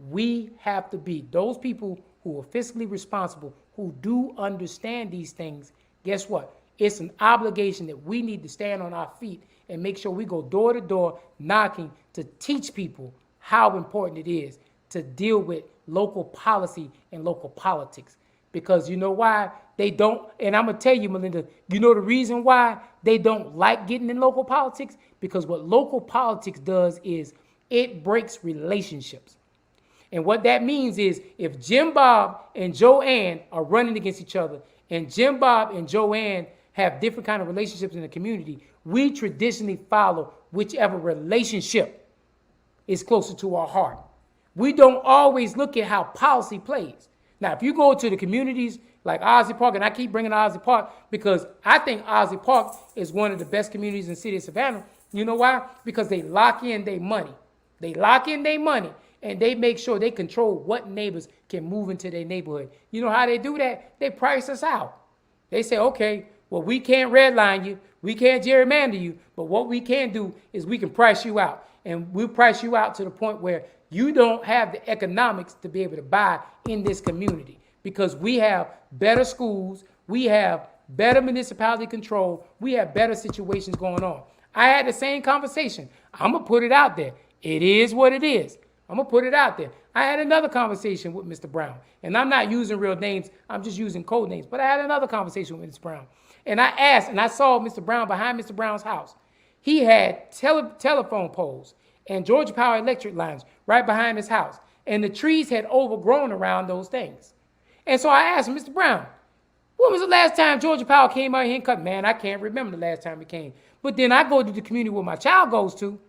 we have to be those people who are fiscally responsible, who do understand these things. Guess what? It's an obligation that we need to stand on our feet and make sure we go door to door knocking to teach people how important it is to deal with local policy and local politics. Because you know why they don't, and I'm going to tell you, Melinda, you know the reason why they don't like getting in local politics? Because what local politics does is it breaks relationships. And what that means is if Jim Bob and Joanne are running against each other, and Jim Bob and Joanne have different kind of relationships in the community, we traditionally follow whichever relationship is closer to our heart. We don't always look at how policy plays. Now, if you go to the communities like Owsley Park, and I keep bringing Owsley Park because I think Owsley Park is one of the best communities in the city of Savannah. You know why? Because they lock in their money. They lock in their money, and they make sure they control what neighbors can move into their neighborhood. You know how they do that? They price us out. They say, okay, well, we can't redline you. We can't gerrymander you. But what we can do is we can price you out. And we'll price you out to the point where you don't have the economics to be able to buy in this community. Because we have better schools. We have better municipality control. We have better situations going on. I had the same conversation. I'm going to put it out there. It is what it is. I'm going to put it out there. I had another conversation with Mr. Brown. And I'm not using real names. I'm just using code names. But I had another conversation with Mr. Brown. And I asked, and I saw Mr. Brown behind Mr. Brown's house. He had telephone poles and Georgia Power electric lines right behind his house. And the trees had overgrown around those things. And so I asked him, Mr. Brown, when was the last time Georgia Power came out here and cut? Man, I can't remember the last time it came. But then I go to the community where my child goes to,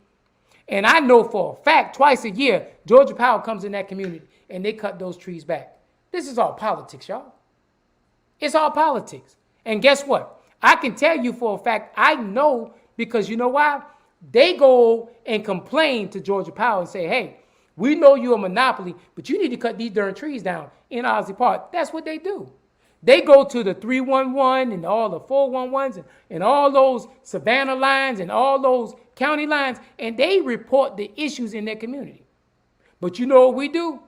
and I know for a fact twice a year, Georgia Power comes in that community and they cut those trees back. This is all politics, y'all. It's all politics. And guess what? I can tell you for a fact, I know, because you know why? They go and complain to Georgia Power and say, hey, we know you're a monopoly, but you need to cut these darn trees down in Owsley Park. That's what they do. They go to the 311 and all the 411s and all those Savannah lines and all those county lines, and they report the issues in their community. But you know what we do?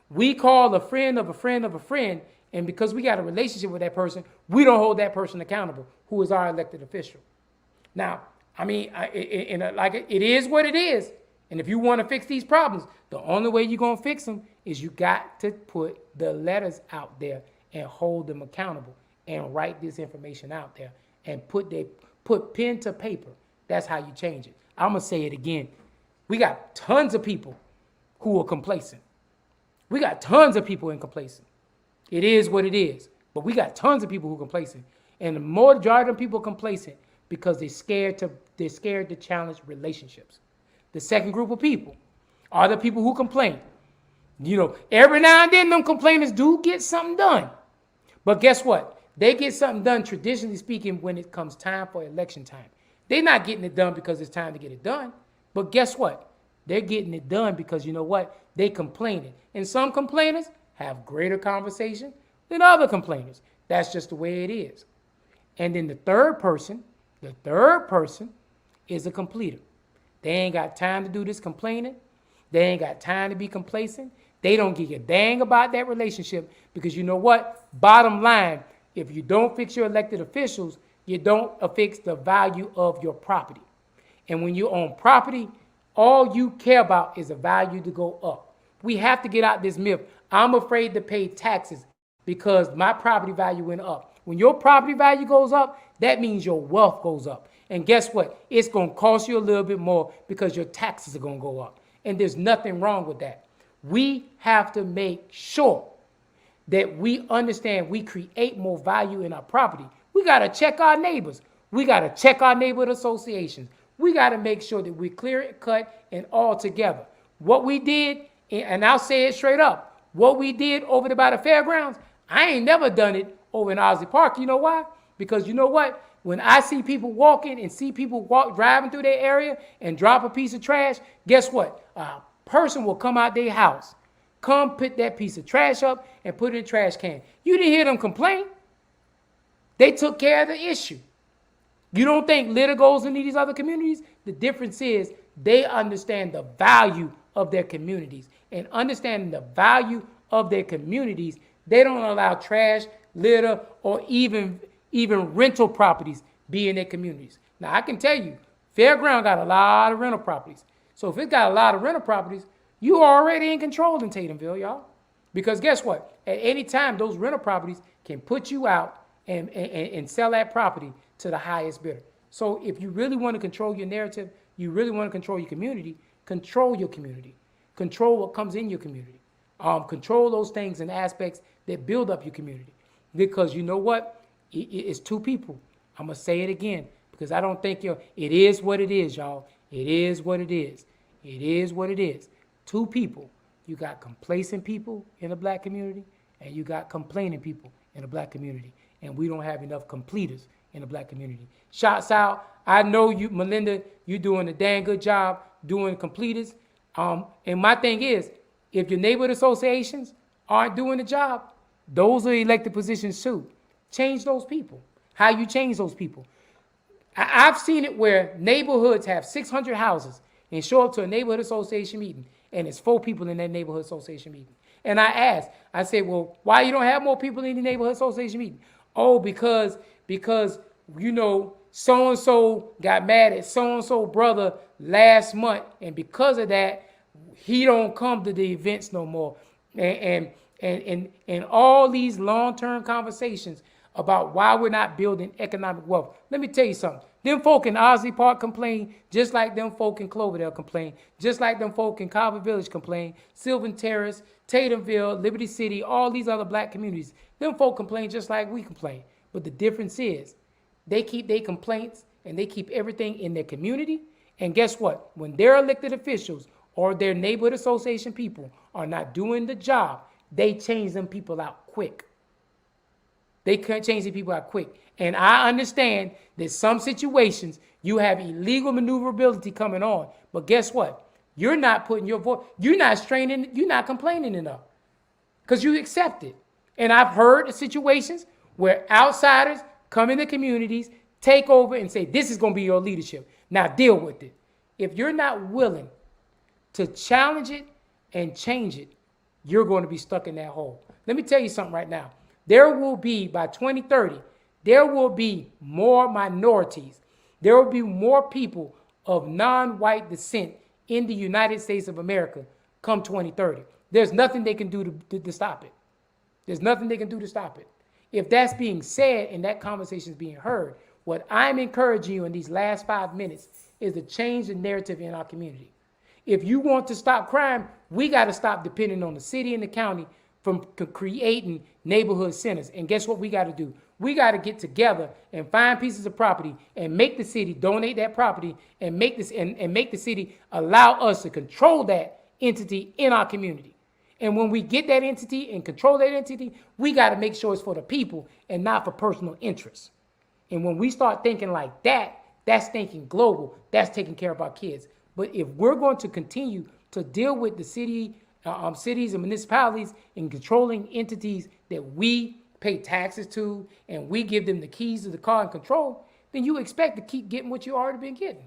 We call a friend of a friend of a friend, and because we got a relationship with that person, we don't hold that person accountable, who is our elected official. Now, I mean, it is what it is. And if you want to fix these problems, the only way you're going to fix them is you got to put the letters out there and hold them accountable and write this information out there and put pen to paper. That's how you change it. I'm going to say it again. We got tons of people who are complacent. We got tons of people in complacent. It is what it is. But we got tons of people who are complacent. And the majority of people are complacent because they're scared to challenge relationships. The second group of people are the people who complain. You know, every now and then them complainers do get something done. But guess what? They get something done, traditionally speaking, when it comes time for election time. They're not getting it done because it's time to get it done. But guess what? They're getting it done because, you know what? They complaining. And some complainers have greater conversation than other complainers. That's just the way it is. And then the third person is a completer. They ain't got time to do this complaining. They ain't got time to be complacent. They don't give a dang about that relationship because you know what? Bottom line, if you don't fix your elected officials, you don't fix the value of your property. And when you own property, all you care about is the value to go up. We have to get out this myth. I'm afraid to pay taxes because my property value went up. When your property value goes up, that means your wealth goes up. And guess what? It's going to cost you a little bit more because your taxes are going to go up. And there's nothing wrong with that. We have to make sure that we understand we create more value in our property. We got to check our neighbors. We got to check our neighborhood associations. We got to make sure that we clear it, cut, and all together. What we did, and I'll say it straight up, what we did over by the fairgrounds, I ain't never done it over in Owsley Park. You know why? Because you know what? When I see people walking and see people driving through their area and drop a piece of trash, guess what? A person will come out their house, come pick that piece of trash up and put it in a trash can. You didn't hear them complain. They took care of the issue. You don't think litter goes into these other communities? The difference is they understand the value of their communities. And understanding the value of their communities, they don't allow trash, litter, or even rental properties be in their communities. Now, I can tell you, Fairground got a lot of rental properties. So if it's got a lot of rental properties, you are already in control in Tatumville, y'all. Because guess what? At any time, those rental properties can put you out and sell that property to the highest bidder. So if you really want to control your narrative, you really want to control your community, control your community. Control what comes in your community. Control those things and aspects that build up your community. Because you know what? It's two people. I'm going to say it again because I don't think it is what it is, y'all. It is what it is. It is what it is. Two people. You got complacent people in the black community and you got complaining people in the black community. And we don't have enough completers in the black community. Shots out. I know you, Melinda, you're doing a dang good job doing completers. And my thing is, if your neighborhood associations aren't doing the job, those are elected positions too. Change those people. How you change those people? I've seen it where neighborhoods have 600 houses and show up to a neighborhood association meeting and it's 4 people in that neighborhood association meeting. And I asked, I said, well, why you don't have more people in the neighborhood association meeting? Oh, because you know, so-and-so got mad at so-and-so brother last month. And because of that, he don't come to the events no more. And all these long-term conversations about why we're not building economic wealth. Let me tell you something. Them folk in Osley Park complain, just like them folk in Cloverdale complain, just like them folk in Carver Village complain, Sylvan Terrace, Tatumville, Liberty City, all these other black communities. Them folk complain just like we complain. But the difference is they keep their complaints and they keep everything in their community. And guess what? When their elected officials or their neighborhood association people are not doing the job, they change them people out quick. They can't change the people out quick. And I understand that some situations you have illegal maneuverability coming on. But guess what? You're not putting your voice, you're not straining, you're not complaining enough. Because you accept it. And I've heard of situations where outsiders come in the communities, take over and say, this is going to be your leadership. Now deal with it. If you're not willing to challenge it and change it, you're going to be stuck in that hole. Let me tell you something right now. There will be, by 2030, there will be more minorities. There will be more people of non-white descent in the United States of America come 2030. There's nothing they can do to stop it. There's nothing they can do to stop it. If that's being said and that conversation is being heard, what I'm encouraging you in these last 5 minutes is to change the narrative in our community. If you want to stop crime, we got to stop depending on the city and the county from creating neighborhood centers. And guess what we got to do? We got to get together and find pieces of property and make the city donate that property and make this and make the city allow us to control that entity in our community. And when we get that entity and control that entity, we got to make sure it's for the people and not for personal interests. And when we start thinking like that, that's thinking global. That's taking care of our kids. But if we're going to continue to deal with the cities and municipalities and controlling entities that we pay taxes to and we give them the keys to the car and control, then you expect to keep getting what you already been getting.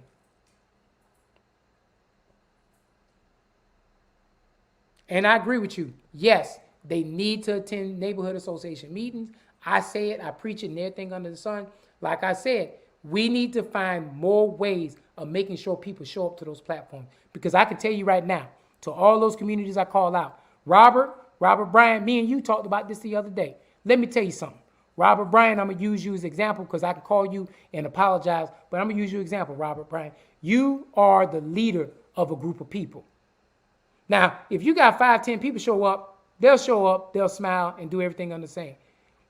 And I agree with you. Yes, they need to attend neighborhood association meetings. I say it, I preach it, and everything under the sun. Like I said, we need to find more ways of making sure people show up to those platforms. Because I can tell you right now, to all those communities I call out, Robert Bryant, me and you talked about this the other day. Let me tell you something. Robert Bryant, I'm going to use you as an example because I can call you and apologize, but I'm going to use you as an example, Robert Bryant. You are the leader of a group of people. Now, if you got 5, 10 people show up, they'll smile and do everything on the same.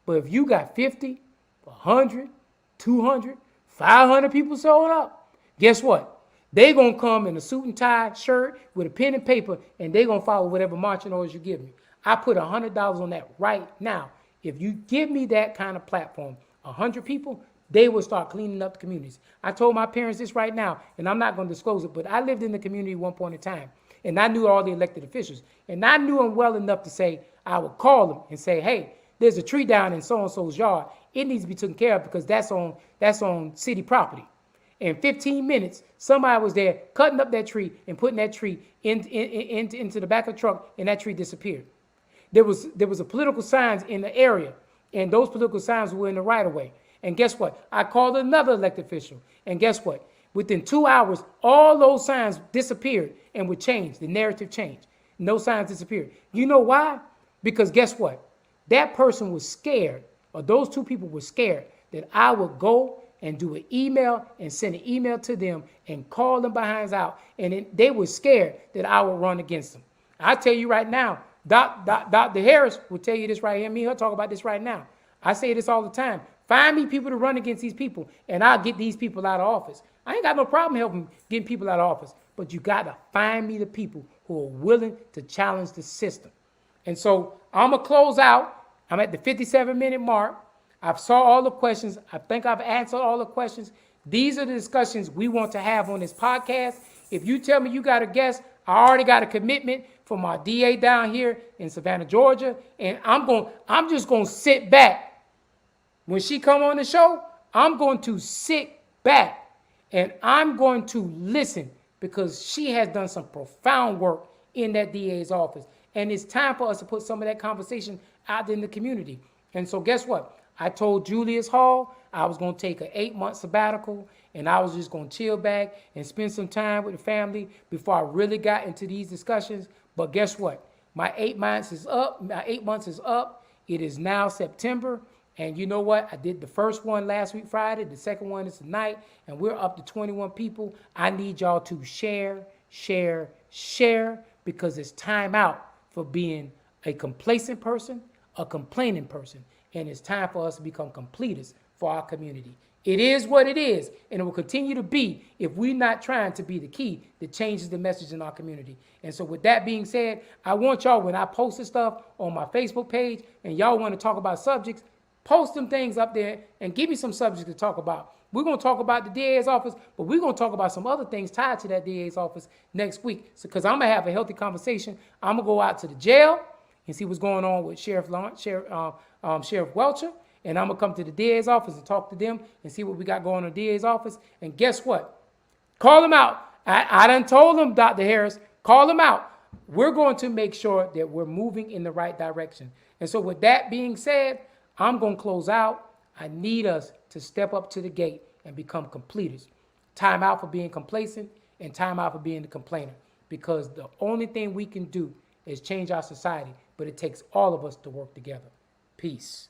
But if you got 50, 100, 200, 500 people showing up, guess what? They're going to come in a suit and tie shirt with a pen and paper, and they're going to follow whatever marching orders you give me. I put $100 on that right now. If you give me that kind of platform, 100 people, they will start cleaning up the communities. I told my parents this right now, and I'm not going to disclose it, but I lived in the community at one point in time, and I knew all the elected officials. And I knew them well enough to say, I would call them and say, hey, there's a tree down in so-and-so's yard. It needs to be taken care of because that's on city property. In 15 minutes, somebody was there cutting up that tree and putting that tree into the back of the truck, and that tree disappeared. There was a political signs in the area, and those political signs were in the right of way. And guess what? I called another elected official, and guess what? Within 2 hours, all those signs disappeared and were changed. The narrative changed. No signs disappeared. You know why? Because guess what? That person was scared, or those two people were scared that I would go and do an email and send an email to them and call them behinds out. And they were scared that I would run against them. I tell you right now, Dr. Harris will tell you this right here. Me and her talk about this right now. I say this all the time. Find me people to run against these people, and I'll get these people out of office. I ain't got no problem helping getting people out of office, but you got to find me the people who are willing to challenge the system. And so I'm going to close out. I'm at the 57-minute mark. I've saw all the questions. I think I've answered all the questions. These are the discussions we want to have on this podcast. If you tell me you got a guest, I already got a commitment from our DA down here in Savannah, Georgia, and I'm just going to sit back. When she come on the show, I'm going to sit back and I'm going to listen because she has done some profound work in that DA's office. And it's time for us to put some of that conversation out in the community. And so guess what? I told Julius Hall I was going to take an 8-month sabbatical and I was just going to chill back and spend some time with the family before I really got into these discussions. But guess what? My 8 months is up. My 8 months is up. It is now September. And you know what? I did the first one last week, Friday. The second one is tonight. And we're up to 21 people. I need y'all to share, because it's time out for being a complacent person, a complaining person. And it's time for us to become completers for our community. It is what it is, and it will continue to be if we're not trying to be the key that changes the message in our community. And so with that being said, I want y'all, when I post this stuff on my Facebook page and y'all want to talk about subjects, post them things up there and give me some subjects to talk about. We're going to talk about the DA's office, but we're going to talk about some other things tied to that DA's office next week. So, because I'm going to have a healthy conversation. I'm going to go out to the jail and see what's going on with Sheriff Welcher. And I'm going to come to the DA's office and talk to them and see what we got going on in the DA's office. And guess what? Call them out. I done told them, Dr. Harris, call them out. We're going to make sure that we're moving in the right direction. And so with that being said, I'm going to close out. I need us to step up to the gate and become completers. Time out for being complacent and time out for being the complainer. Because the only thing we can do is change our society, but it takes all of us to work together. Peace.